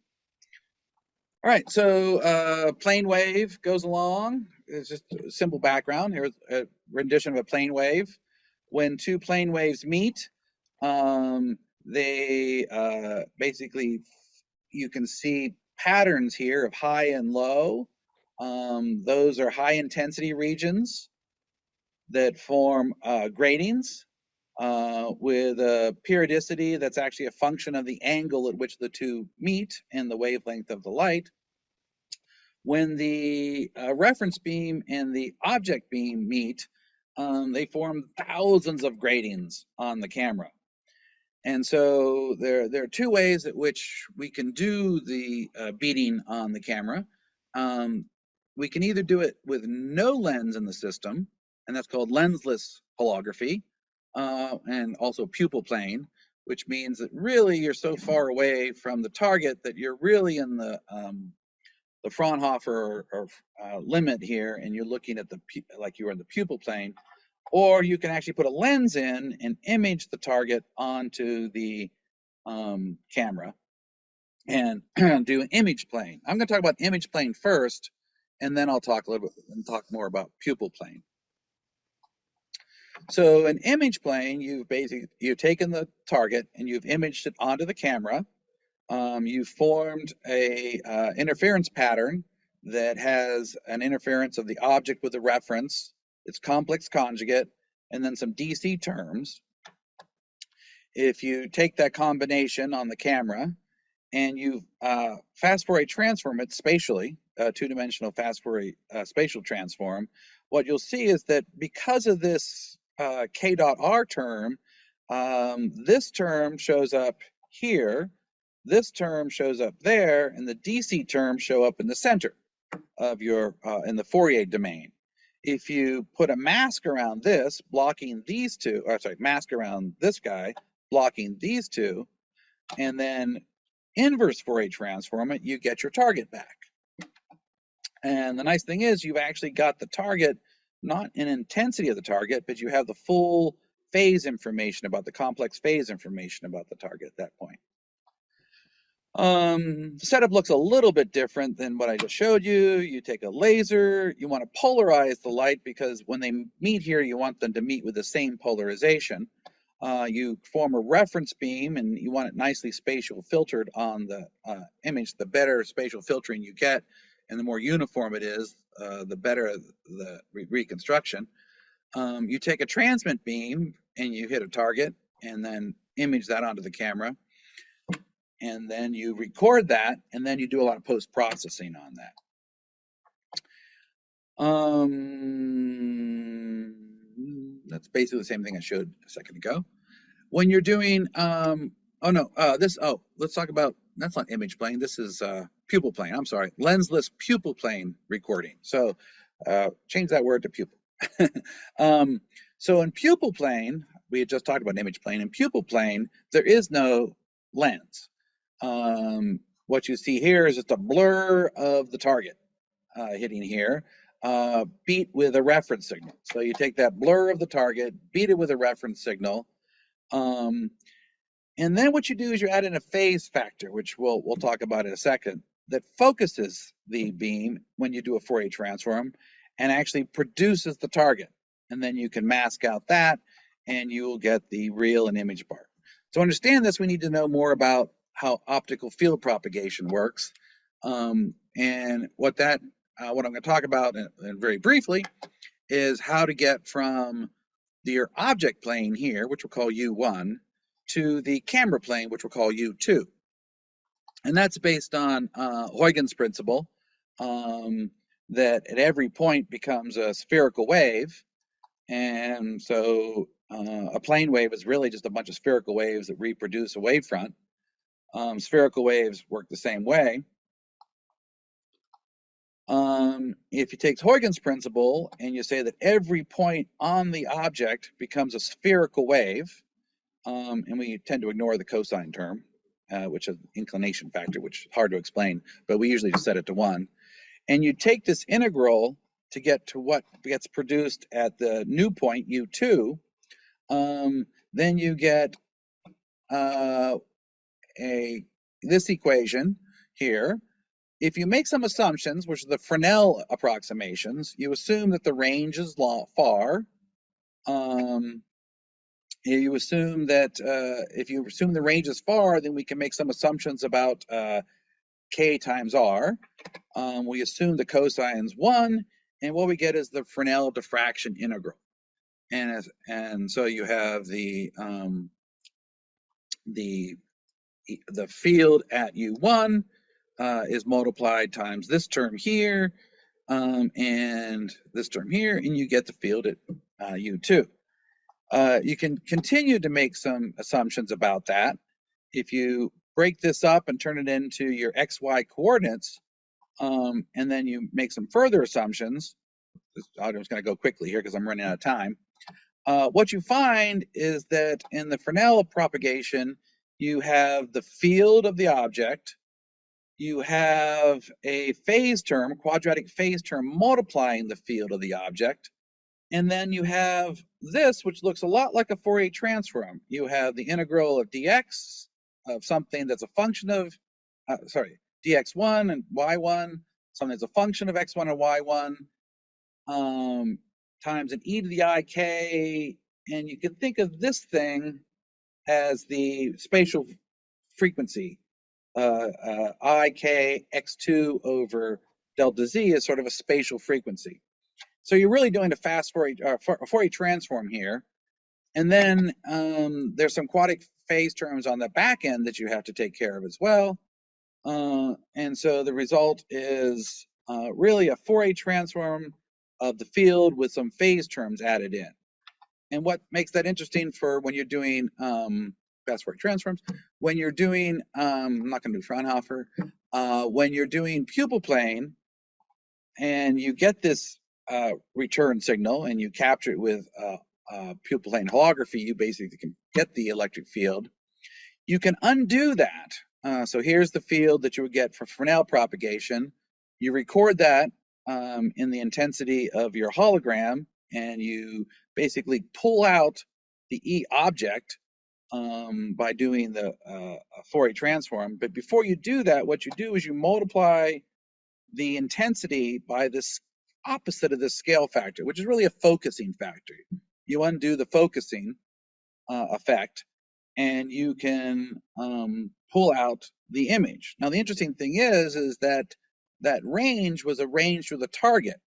S2: right, so plane wave goes along. It's just a simple background. Here's a rendition of a plane wave. When two plane waves meet, they basically, you can see patterns here of high and low. Those are high intensity regions that form gratings with a periodicity that's actually a function of the angle at which the two meet and the wavelength of the light. When the reference beam and the object beam meet, they form thousands of gratings on the camera. And so there are two ways at which we can do the beating on the camera. We can either do it with no lens in the system, and that's called lensless holography, and also pupil plane, which means that really you're so far away from the target that you're really in the Fraunhofer or limit here, and you're looking at the like you're in the pupil plane. Or you can actually put a lens in and image the target onto the camera and do an image plane. I'm going to talk about image plane first, and then I'll talk a little bit and talk more about pupil plane. So an image plane, you've taken the target and you've imaged it onto the camera. You've formed a interference pattern that has an interference of the object with the reference, its complex conjugate, and then some DC terms. If you take that combination on the camera and you fast Fourier transform it spatially, two-dimensional fast Fourier spatial transform, what you'll see is that because of this K dot R term, this term shows up here, this term shows up there, and the DC terms show up in the center of your, in the Fourier domain. If you put a mask around this, blocking these two, or sorry, mask around this guy, blocking these two, and then inverse Fourier transform it, you get your target back. And the nice thing is you've actually got the target, not in intensity of the target, but you have the full phase information about the complex phase information about the target at that point. The setup looks a little bit different than what I just showed you. You take a laser, you want to polarize the light because when they meet here, you want them to meet with the same polarization. You form a reference beam and you want it nicely spatial filtered on the image. The better spatial filtering you get and the more uniform it is, the better the reconstruction. You take a transmit beam and you hit a target and then image that onto the camera. And then you record that, and then you do a lot of post-processing on that. That's basically the same thing I showed a second ago. When you're doing, let's talk about, that's not image plane, this is pupil plane, I'm sorry, lensless pupil plane recording. So change that word to pupil. So in pupil plane, we had just talked about image plane. In pupil plane, there is no lens. What you see here is just a blur of the target hitting here, beat with a reference signal. So you take that blur of the target, beat it with a reference signal, and then what you do is you add in a phase factor, which we'll talk about in a second, that focuses the beam when you do a Fourier transform and actually produces the target. And then you can mask out that and you will get the real and image part. To understand this, we need to know more about how optical field propagation works. And what I'm going to talk about and very briefly is how to get from your object plane here, which we'll call U1, to the camera plane, which we'll call U2. And that's based on Huygens principle, that at every point becomes a spherical wave. And so a plane wave is really just a bunch of spherical waves that reproduce a wavefront. Spherical waves work the same way. If you take Huygens principle and you say that every point on the object becomes a spherical wave, and we tend to ignore the cosine term, which is inclination factor, which is hard to explain, but we usually just set it to 1. And you take this integral to get to what gets produced at the new point, U2, Then you get this equation here. If you make some assumptions, which are the Fresnel approximations, you assume that the range is far. You assume that if you assume the range is far, then we can make some assumptions about k times r. We assume the cosine's 1, and what we get is the Fresnel diffraction integral. And so you have the field at U1 is multiplied times this term here and this term here, and you get the field at U2. You can continue to make some assumptions about that. If you break this up and turn it into your XY coordinates, and then you make some further assumptions, I'm just going to go quickly here because I'm running out of time. What you find is that in the Fresnel propagation, you have the field of the object, you have a phase term, quadratic phase term multiplying the field of the object, and then you have this, which looks a lot like a Fourier transform. You have the integral of dx of something that's a function of, dx1 and y1, something that's a function of x1 and y1, times an e to the ik, and you can think of this thing as the spatial frequency. Ik x2 over delta z is sort of a spatial frequency. So you're really doing a fast Fourier transform here. And then there's some quadratic phase terms on the back end that you have to take care of as well. And so the result is really a Fourier transform of the field with some phase terms added in. And what makes that interesting for when you're doing fast Fourier transforms, when you're doing, I'm not going to do Fraunhofer, when you're doing pupil plane and you get this return signal and you capture it with pupil plane holography, you basically can get the electric field. You can undo that. So here's the field that you would get for Fresnel propagation. You record that in the intensity of your hologram, and you basically pull out the E object by doing the Fourier transform. But before you do that, what you do is you multiply the intensity by this opposite of the scale factor, which is really a focusing factor. You undo the focusing effect, and you can pull out the image. Now, the interesting thing is that that range was a range through the target.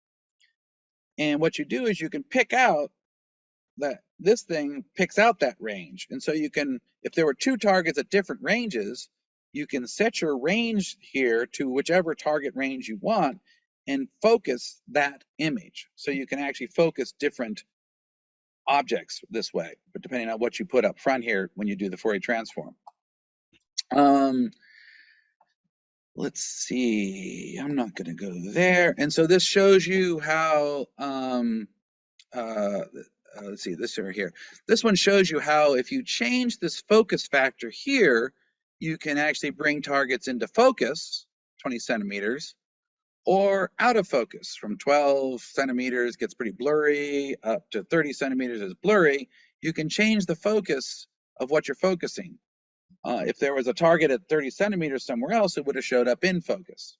S2: And what you do is you can pick out that this thing picks out that range. And so you can, if there were two targets at different ranges, you can set your range here to whichever target range you want and focus that image. So you can actually focus different objects this way, but depending on what you put up front here when you do the Fourier transform. Let's see, I'm not going to go there. And so this shows you how, let's see, this over here. This one shows you how if you change this focus factor here, you can actually bring targets into focus, 20 centimeters, or out of focus from 12 centimeters gets pretty blurry, up to 30 centimeters is blurry. You can change the focus of what you're focusing. If there was a target at 30 centimeters somewhere else, it would have showed up in focus.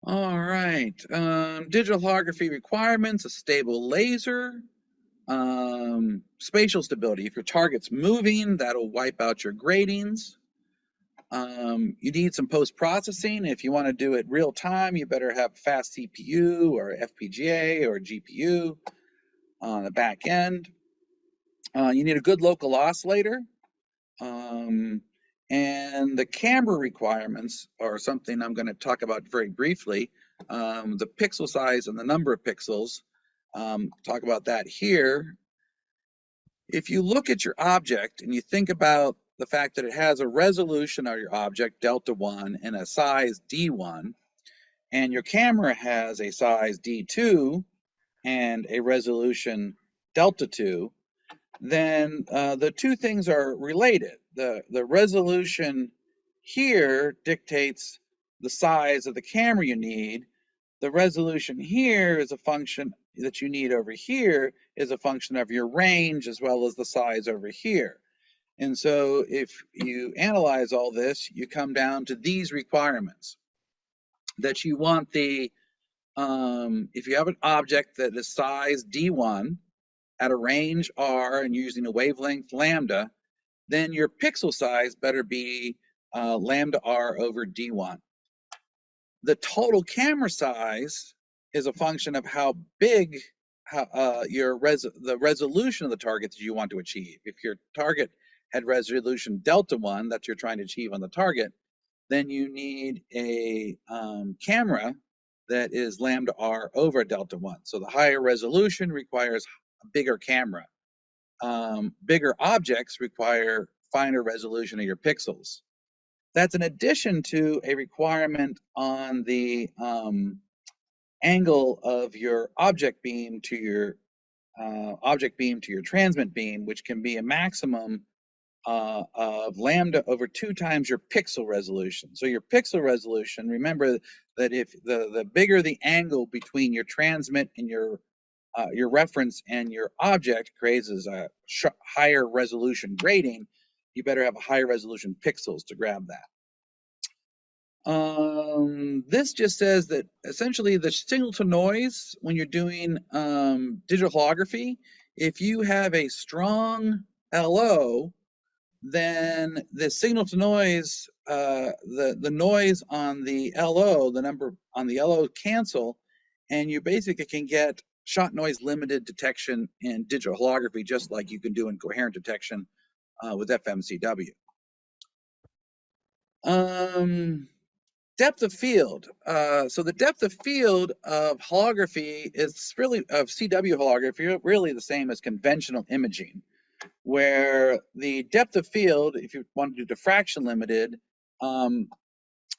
S2: All right, digital holography requirements, a stable laser, spatial stability. If your target's moving, that'll wipe out your gratings. You need some post-processing. If you want to do it real time, you better have fast CPU or FPGA or GPU on the back end. You need a good local oscillator. And the camera requirements are something I'm going to talk about very briefly. The pixel size and the number of pixels, talk about that here. If you look at your object and you think about the fact that it has a resolution of your object, delta 1, and a size d1, and your camera has a size d2 and a resolution delta 2, then the two things are related. The resolution here dictates the size of the camera you need. The resolution here is a function that you need over here, is a function of your range as well as the size over here. And so if you analyze all this, you come down to these requirements that you want the, if you have an object that is size D1 at a range R and using a wavelength lambda, then your pixel size better be lambda R over D1. The total camera size is a function of how big the resolution of the target that you want to achieve. If your target had resolution delta 1 that you're trying to achieve on the target, then you need a camera that is lambda R over delta 1. So the higher resolution requires a bigger camera. Bigger objects require finer resolution of your pixels. That's in addition to a requirement on the angle of your object beam to your transmit beam, which can be a maximum of lambda over 2 times your pixel resolution. So your pixel resolution, remember that if the bigger the angle between your transmit and your reference and your object creates a higher resolution grading, you better have a higher resolution pixels to grab that. This just says that essentially the signal to noise when you're doing digital holography, if you have a strong LO, then the signal to noise, the noise on the LO, the number on the LO cancel, and you basically can get shot noise limited detection in digital holography, just like you can do in coherent detection with Fmcw. Depth of field. So the depth of field of holography is really, of CW holography, really the same as conventional imaging, where the depth of field, if you want to do diffraction limited,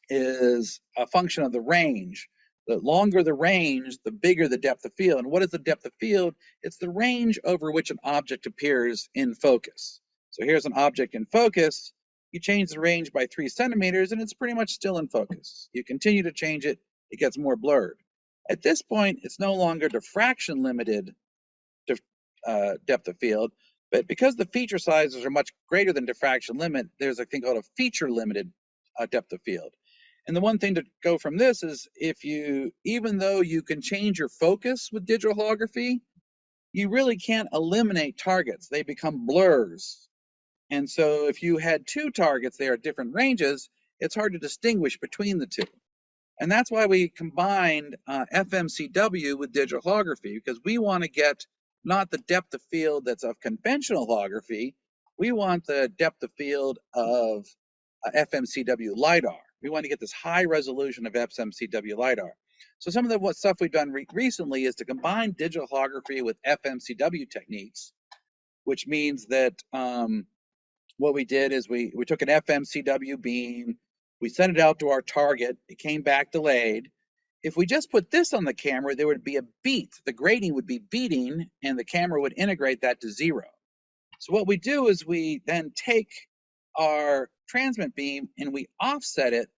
S2: is a function of the range. The longer the range, the bigger the depth of field. And what is the depth of field? It's the range over which an object appears in focus. So here's an object in focus. You change the range by 3 centimeters and it's pretty much still in focus. You continue to change it, it gets more blurred. At this point, it's no longer diffraction limited depth of field, but because the feature sizes are much greater than diffraction limit, there's a thing called a feature limited depth of field. And the one thing to go from this is even though you can change your focus with digital holography, you really can't eliminate targets. They become blurs. And so if you had 2 targets there at different ranges, it's hard to distinguish between the 2. And that's why we combined Fmcw with digital holography, because we want to get not the depth of field that's of conventional holography, we want the depth of field of Fmcw LiDAR. We want to get this high resolution of Fmcw LiDAR. So some of the stuff we've done recently is to combine digital holography with Fmcw techniques, which means that what we did is we took an Fmcw beam, we sent it out to our target, it came back delayed. If we just put this on the camera, there would be a beat. The grading would be beating and the camera would integrate that to 0. So what we do is we then take our transmit beam and we offset it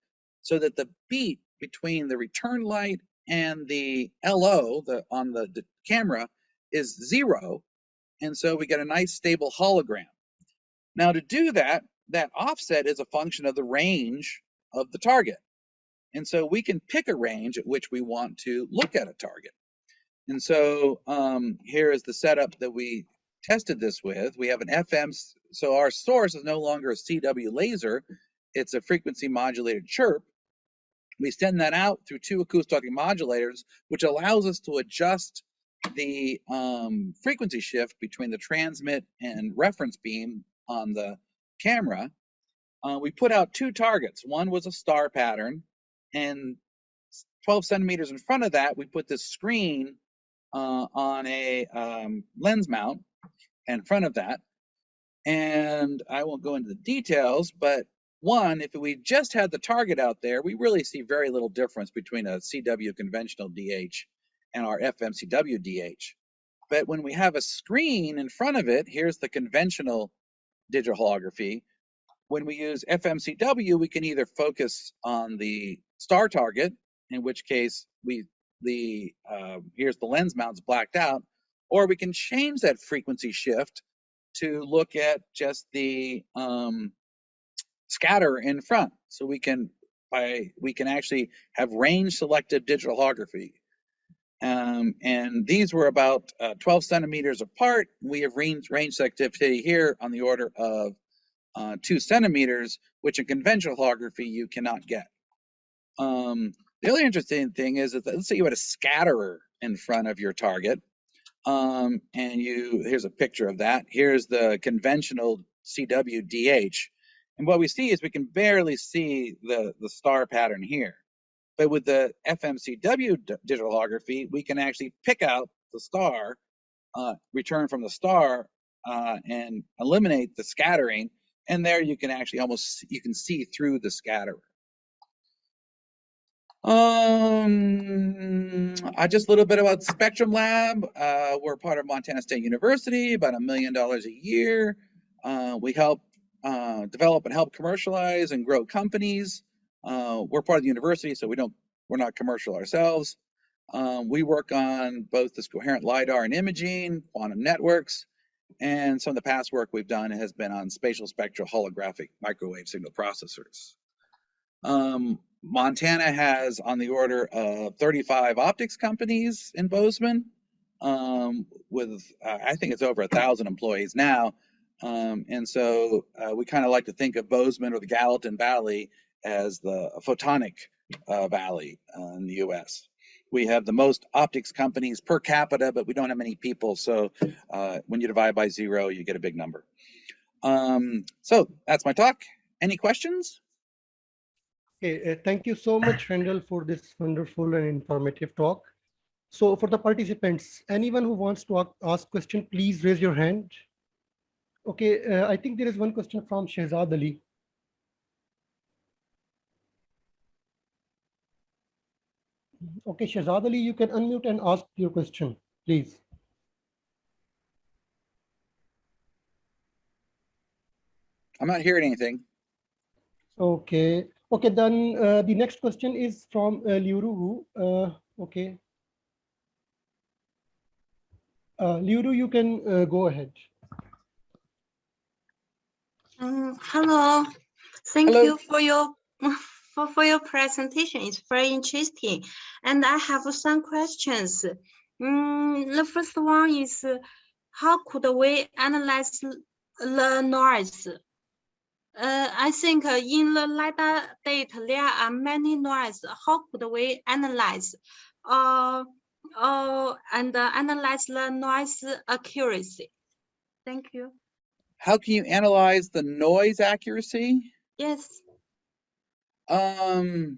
S2: so that the beat between the return light and the LO on the camera is 0. And so we get a nice stable hologram. Now to do that, that offset is a function of the range of the target. And so we can pick a range at which we want to look at a target. And so here is the setup that we tested this with. We have an FM, so our source is no longer a CW laser, it's a frequency modulated chirp. We send that out through 2 acoustic modulators, which allows us to adjust the frequency shift between the transmit and reference beam on the camera. We put out 2 targets. One was a star pattern, and 12 centimeters in front of that, we put this screen on a lens mount in front of that. And I won't go into the details, but one, if we just had the target out there, we really see very little difference between a CW conventional DH and our Fmcw DH. But when we have a screen in front of it, here's the conventional digital holography. When we use Fmcw, we can either focus on the star target, in which case here's the lens mount's blacked out, or we can change that frequency shift to look at just the scatter in front. So we can actually have range selective digital holography. And these were about 12 centimeters apart. We have range selectivity here on the order of 2 centimeters, which in conventional holography you cannot get. The other interesting thing is that let's say you had a scatterer in front of your target, and here's a picture of that. Here's the conventional CW-DH, and what we see is we can barely see the star pattern here. But with the Fmcw digital holography, we can actually pick out the star, return from the star, and eliminate the scattering. And there you can actually you can see through the scatterer. Just a little bit about Spectrum Lab. We're part of Montana State University, about $1 million a year. We help develop and help commercialize and grow companies. We're part of the university, so we're not commercial ourselves. We work on both this coherent LiDAR and imaging, quantum networks, and some of the past work we've done has been on spatial spectral holographic microwave signal processors. Montana has on the order of 35 optics companies in Bozeman, with I think it's over 1,000 employees now. And so we kind of like to think of Bozeman or the Gallatin Valley as the photonic valley in the U.S. We have the most optics companies per capita, but we don't have many people. So when you divide by 0, you get a big number. So that's my talk. Any questions?
S3: Okay, thank you so much, Randall, for this wonderful and informative talk. So for the participants, anyone who wants to ask question, please raise your hand. Okay, I think there is one question from Shehzad Ali. Okay, Shehzad Ali, you can unmute and ask your question, please.
S2: I'm not hearing anything.
S3: Okay. Okay, then the next question is from Liuru. Okay. Liuru, you can go ahead.
S4: Hello. Thank
S2: Hello.
S4: you for your presentation. It's very interesting. And I have some questions. The first one is, how could we analyze the noise? I think in the LiDAR data, there are many noise. How could we analyze and analyze the noise accuracy? Thank you.
S2: How can you analyze the noise accuracy?
S4: Yes.
S2: Analyze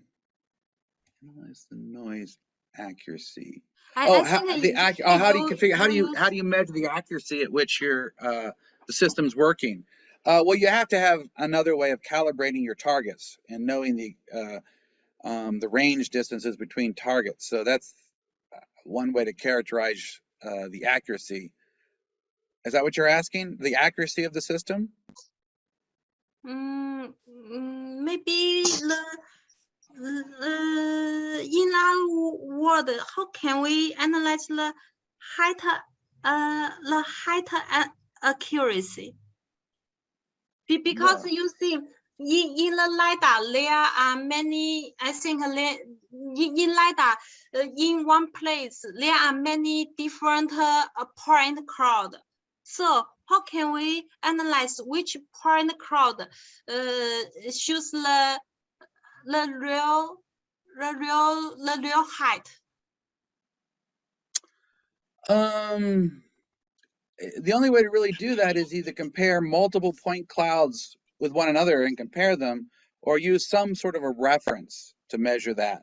S2: the noise accuracy.
S4: How
S2: do you configure? How do you measure the accuracy at which your the system's working? Well, you have to have another way of calibrating your targets and knowing the range distances between targets. So that's one way to characterize the accuracy. Is that what you're asking? The accuracy of the system?
S4: Maybe in our world, how can we analyze the height accuracy? Because you see, in the LiDAR, there are many, I think in LiDAR, in one place, there are many different point cloud. So how can we analyze which point cloud shows the real height?
S2: The only way to really do that is either compare multiple point clouds with one another and compare them, or use some sort of a reference to measure that.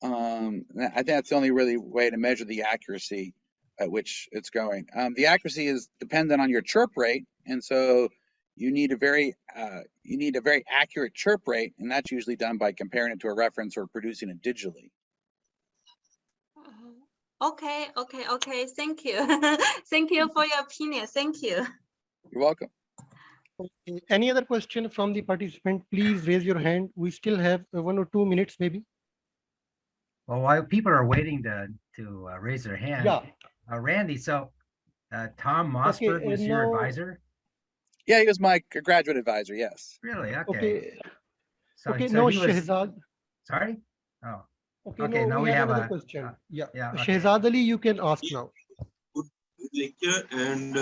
S2: I think that's the only really way to measure the accuracy at which it's going. The accuracy is dependent on your chirp rate, and so you need a very accurate chirp rate, and that's usually done by comparing it to a reference or producing it digitally.
S4: Okay. Thank you. Thank you for your opinion. Thank you.
S2: You're welcome.
S3: Okay. Any other question from the participant? Please raise your hand. We still have 1 or 2 minutes, maybe.
S1: Well, while people are waiting to raise their hand,
S3: Yeah.
S1: Randy, so Tom Mossberg was your
S3: now-
S1: advisor?
S2: Yeah, he was my graduate advisor. Yes.
S1: Really? Okay.
S3: Okay,
S1: So,
S3: okay,
S1: so
S3: now
S1: he was,
S3: Shehzad.
S1: sorry? Oh,
S3: Okay,
S1: Okay,
S3: no,
S1: now
S3: we
S1: we
S3: have
S1: have
S3: another
S1: a-
S3: question. Yeah,
S1: yeah, okay.
S3: Shehzad Ali, you can ask now.
S5: Good lecture, and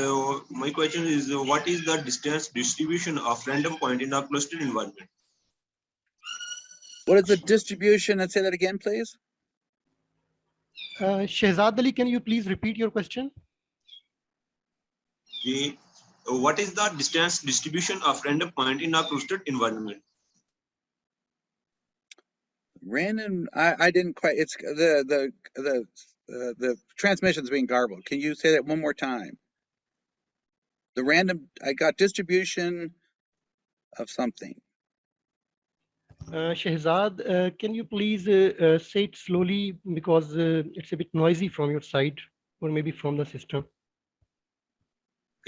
S5: my question is, what is the distance distribution of random point in a clustered environment?
S2: What is the distribution? Let's say that again, please.
S3: Shehzad Ali, can you please repeat your question?
S5: What is the distance distribution of random point in a clustered environment?
S2: Random. I didn't quite. It's the transmission's being garbled. Can you say that one more time? The random. I got distribution of something.
S3: Shehzad, can you please say it slowly because it's a bit noisy from your side or maybe from the system.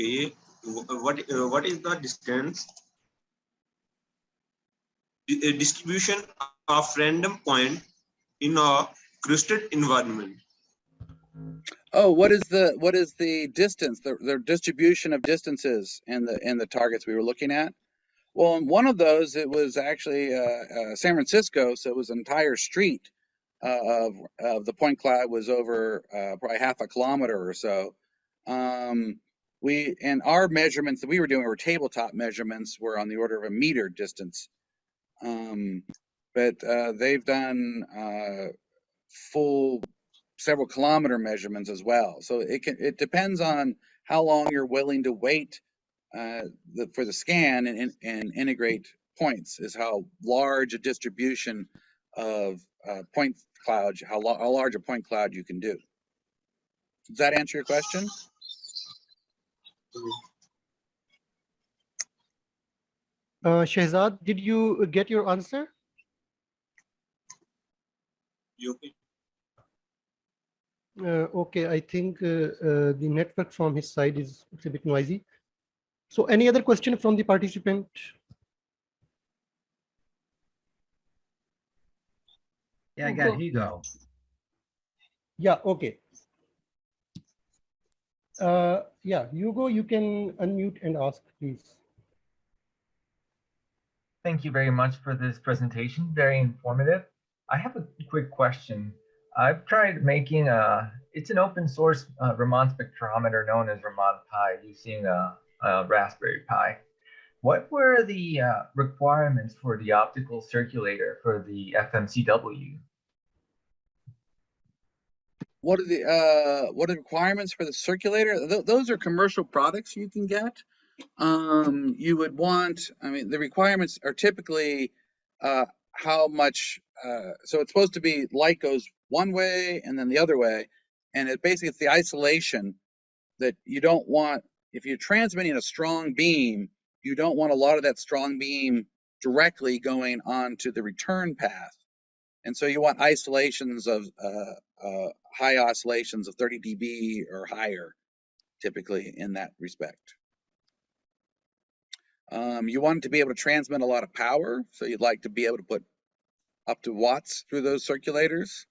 S5: Okay, what is the distance distribution of random point in a clustered environment?
S2: Oh, what is the distance? The distribution of distances and the targets we were looking at. Well, in one of those, it was actually San Francisco, so it was an entire street of the point cloud was over probably half a kilometer or so. And our measurements that we were doing were tabletop measurements, were on the order of a meter distance. But they've done full several kilometer measurements as well. So it depends on how long you're willing to wait for the scan and integrate points, is how large a distribution of point cloud, how large a point cloud you can do. Does that answer your question?
S3: Shehzad, did you get your answer?
S5: Okay.
S3: Okay, I think the network from his side is a bit noisy. So any other question from the participant?
S1: Yeah, I got Hugo.
S3: Yeah, okay. Yeah, Hugo, you can unmute and ask, please.
S6: Thank you very much for this presentation. Very informative. I have a quick question. I've tried making it's an open source Raman spectrometer known as Raman Pi using a Raspberry Pi. What were the requirements for the optical circulator for the Fmcw?
S2: What are the requirements for the circulator? Those are commercial products you can get. You would want, I mean, the requirements are typically how much, so it's supposed to be light goes one way and then the other way. And it's the isolation that you don't want. If you're transmitting a strong beam, you don't want a lot of that strong beam directly going onto the return path. And so you want isolations of high oscillations of 30 dB or higher, typically in that respect. You want it to be able to transmit a lot of power, so you'd like to be able to put up to watts through those circulators.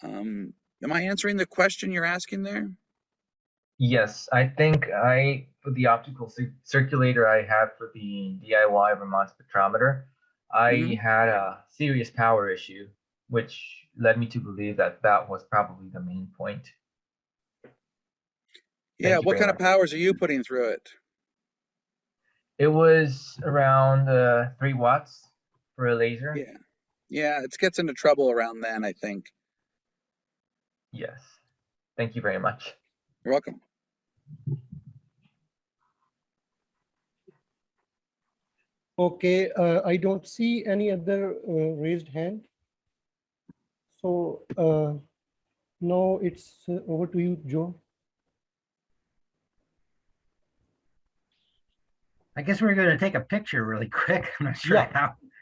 S2: Am I answering the question you're asking there?
S6: Yes, I think for the optical circulator I had for the DIY Raman spectrometer, I had a serious power issue, which led me to believe that that was probably the main point.
S2: Yeah, what kind of powers are you putting through it?
S6: It was around 3 watts for a laser.
S2: Yeah, it gets into trouble around then, I think.
S6: Yes. Thank you very much.
S2: You're welcome.
S3: Okay, I don't see any other raised hand. So now it's over to you, Joe.
S1: I guess we're going to take a picture really quick. I'm not sure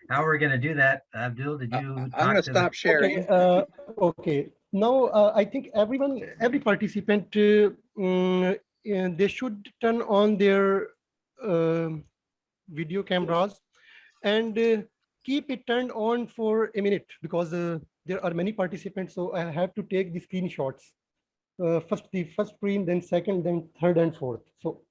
S1: how we're going to do that. Abdul, did you?
S2: I'm going to stop sharing.
S3: Okay. Okay. Now I think every participant, they should turn on their video cameras and keep it turned on for a minute because there are many participants. So I have to take the screenshots. first the first screen, then second, then third and fourth. So